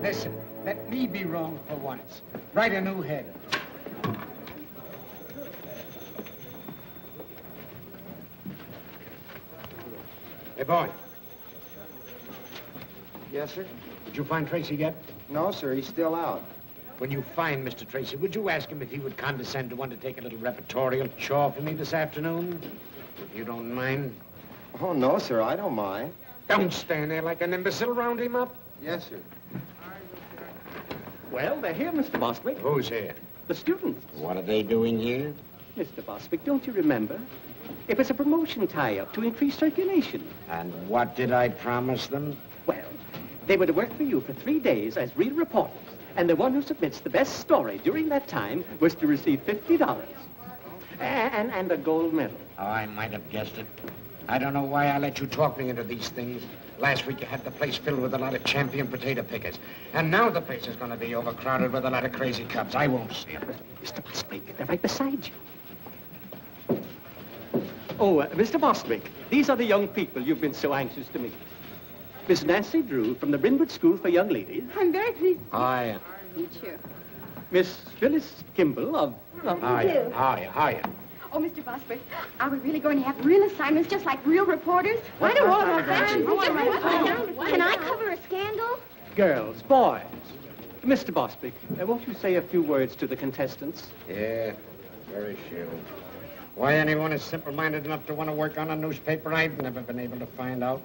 Listen, let me be wrong for once. Write a new head. Hey, boy. Yes, sir? Did you find Tracy yet? No, sir, he's still out. When you find Mr. Tracy, would you ask him if he would condescend to undertake a little repertorial chore for me this afternoon? If you don't mind. Oh, no, sir, I don't mind. Don't stand there like an imbecile. Round him up. Yes, sir. Well, they're here, Mr. Bostwick. Who's here? The students. What are they doing here? Mr. Bostwick, don't you remember? It was a promotion tie-up to increase circulation. And what did I promise them? Well, they were to work for you for 3 days as real reporters. And the one who submits the best story during that time was to receive $50. And a gold medal. Oh, I might have guessed it. I don't know why I let you talk me into these things. Last week you had the place filled with a lot of champion potato pickers. And now the place is going to be overcrowded with a lot of crazy cubs. I won't see them. Mr. Bostwick, they're right beside you. Oh, Mr. Bostwick, these are the young people you've been so anxious to meet. Miss Nэнsi Дрю from the Brynwood School for Young Ladies. I'm very pleased. Hiya. Meet you. Miss Phyllis Kimball of... Hiya. Oh, Mr. Bostwick, are we really going to have real assignments just like real reporters? Why do all of our fashions? Can I cover a scandal? Girls, boys. Mr. Bostwick, won't you say a few words to the contestants? Yeah, very few. Why anyone is simple-minded enough to want to work on a newspaper, I've never been able to find out.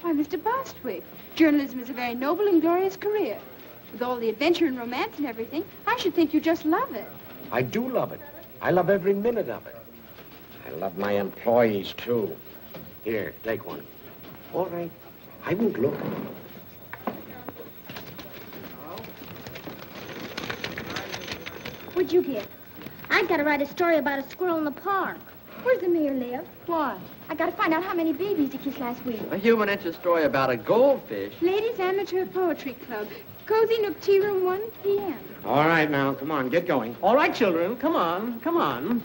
Why, Mr. Bostwick, journalism is a very noble and glorious career. With all the adventure and romance and everything, I should think you just love it. I do love it. I love every minute of it. I love my employees, too. Here, take one. All right. I won't look. What'd you get? I've got to write a story about a squirrel in the park. Where's the mayor live? Why? I got to find out how many babies he kissed last week. A human interest story about a goldfish. Ladies Amateur Poetry Club. Cozy Nook Tea Room, 1 p.m. All right, now, come on, get going. All right, children, come on, come on.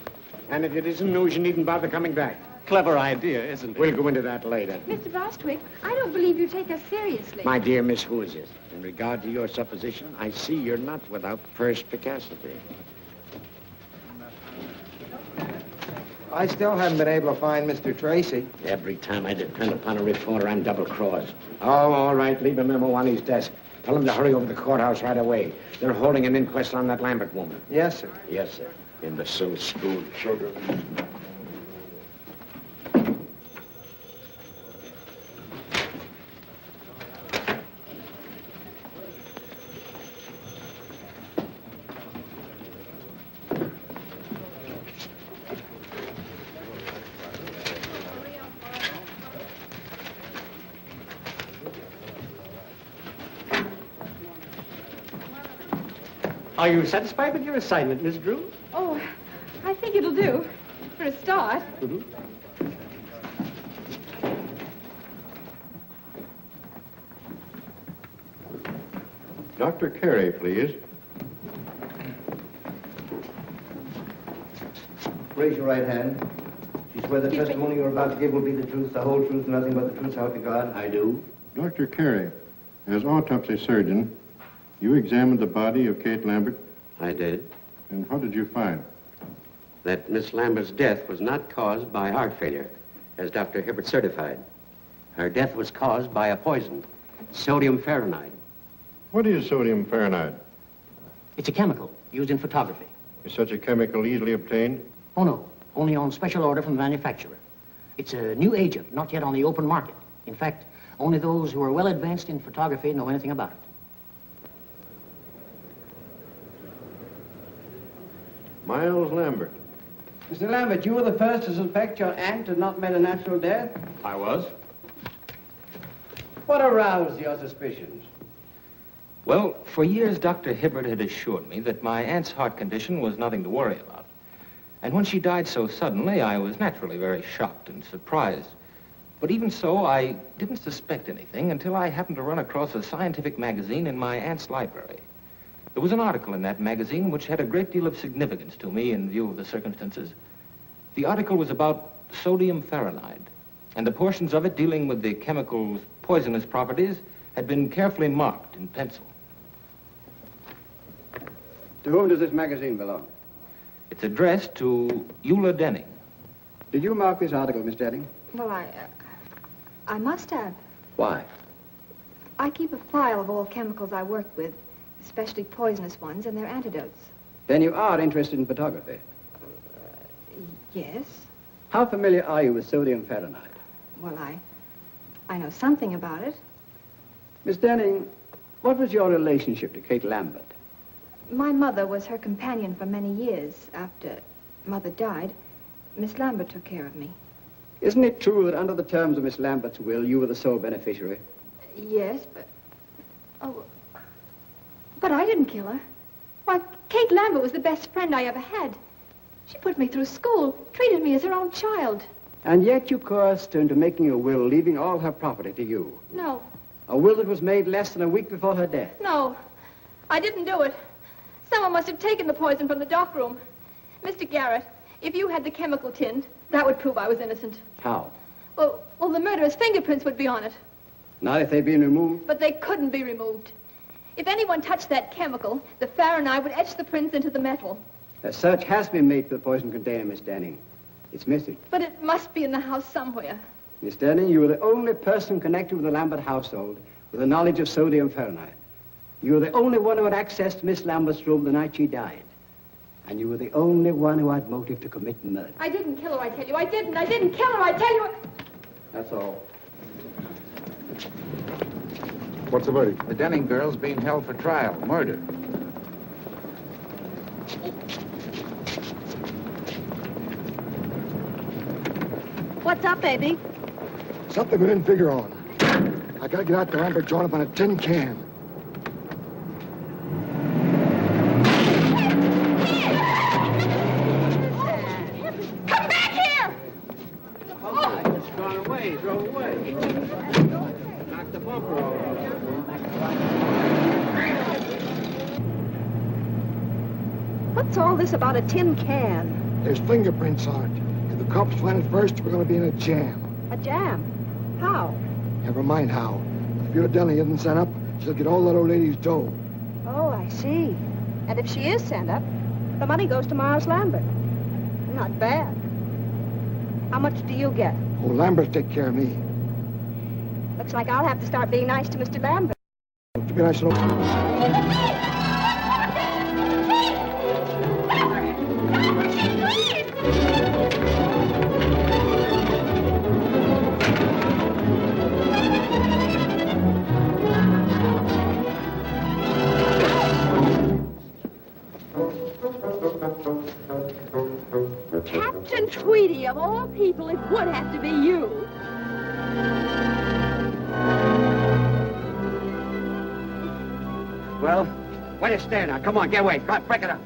And if it isn't news, you needn't bother coming back. Clever idea, isn't it? We'll go into that later. Mr. Bostwick, I don't believe you take us seriously. My dear Miss Who is it? In regard to your supposition, I see you're not without perspicacity. I still haven't been able to find Mr. Tracy. Every time I depend upon a reporter, I'm double-crossed. Oh, all right, leave a memo on his desk. Tell him to hurry over to the courthouse right away. They're holding an inquest on that Lambert woman. Yes, sir. Yes, sir. Imbecile school children. Are you satisfied with your assignment, Miss Drew? Oh, I think it'll do. For a start. Mm-hmm. Dr. Carey, please. Raise your right hand. You swear the testimony you're about to give will be the truth, the whole truth, nothing but the truth, so help you God? I do. Dr. Carey, as autopsy surgeon, you examined the body of Kate Lambert, I did. and what did you find? That Miss Lambert's death was not caused by heart failure, as Dr. Hibbert certified. Her death was caused by a poison, sodium fahrenheit. What is sodium fahrenheit? It's a chemical used in photography. Is such a chemical easily obtained? Oh, no. Only on special order from the manufacturer. It's a new agent, not yet on the open market. In fact, only those who are well advanced in photography know anything about it. Miles Lambert. Mr. Lambert, you were the first to suspect your aunt had not met a natural death? I was. What aroused your suspicions? Well, for years, Dr. Hibbert had assured me that my aunt's heart condition was nothing to worry about. And when she died so suddenly, I was naturally very shocked and surprised. But even so, I didn't suspect anything until I happened to run across a scientific magazine in my aunt's library. There was an article in that magazine which had a great deal of significance to me in view of the circumstances. The article was about sodium fahrenheit, and the portions of it dealing with the chemical's poisonous properties had been carefully marked in pencil. To whom does this magazine belong? It's addressed to Eula Denning. Did you mark this article, Miss Denning? Well, I must have. Why? I keep a file of all chemicals I work with, especially poisonous ones and their antidotes. Then you are interested in photography. Yes. How familiar are you with sodium fahrenheit? Well, I know something about it. Miss Denning, what was your relationship to Kate Lambert? My mother was her companion for many years. After Mother died, Miss Lambert took care of me. Isn't it true that under the terms of Miss Lambert's will, you were the sole beneficiary? Yes, but... Oh, but I didn't kill her. Why, Kate Lambert was the best friend I ever had. She put me through school, treated me as her own child. And yet you coerced her into making a will, leaving all her property to you. No. A will that was made less than a week before her death. No, I didn't do it. Someone must have taken the poison from the dock room. Mr. Garrett, if you had the chemical tin, that would prove I was innocent. How? Well, the murderer's fingerprints would be on it. Not if they'd been removed? But they couldn't be removed. If anyone touched that chemical, the Fahrenheit would etch the prints into the metal. A search has been made for the poison container, Miss Denning. It's missing. But it must be in the house somewhere. Miss Denning, you were the only person connected with the Lambert household with the knowledge of sodium fahrenheit. You were the only one who had access to Miss Lambert's room the night she died. And you were the only one who had motive to commit murder. I didn't kill her, I tell you. I didn't kill her, I tell you. That's all. What's the verdict? The Denning girl's being held for trial, murder. What's up, baby? Something we didn't figure on. I gotta get out to Lambert joint up on a tin can. Come back here! It's gone away. It drove away. Knocked the bumper over. What's all this about a tin can? There's fingerprints on it. If the cops find it first, we're gonna be in a jam. A jam? How? Never mind how. If your Denning isn't sent up, she'll get all that old lady's dough. Oh, I see. And if she is sent up, the money goes to Miles Lambert. Not bad. How much do you get? Oh, Lambert take care of me. Looks like I'll have to start being nice to Mr. Lambert. To be nice and Captain Tweedy, of all people, it would have to be you. Well, why do you stand now? Come on, get away. Come on, break it up.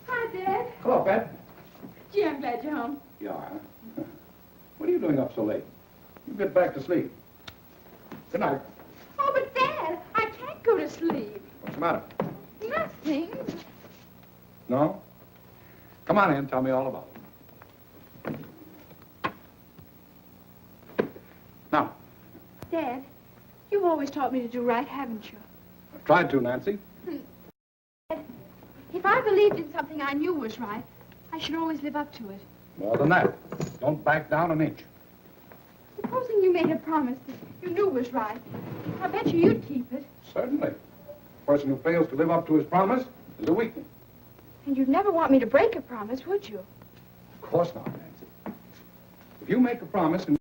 Hi, Dad. Hello, Pat. Gee, I'm glad you're home. You are, huh? What are you doing up so late? You get back to sleep. Good night. Oh, but Dad, I can't go to sleep. What's the matter? Nothing. No? Come on in, tell me all about it. Now, Dad, you've always taught me to do right, haven't you? I've tried to, Nancy. If I believed in something I knew was right, I should always live up to it. More than that. Don't back down an inch. Supposing you made a promise that you knew was right, I bet you'd keep it. Certainly. A person who fails to live up to his promise is a weakling. And you'd never want me to break a promise, would you? Of course not, Nancy. If you make a promise and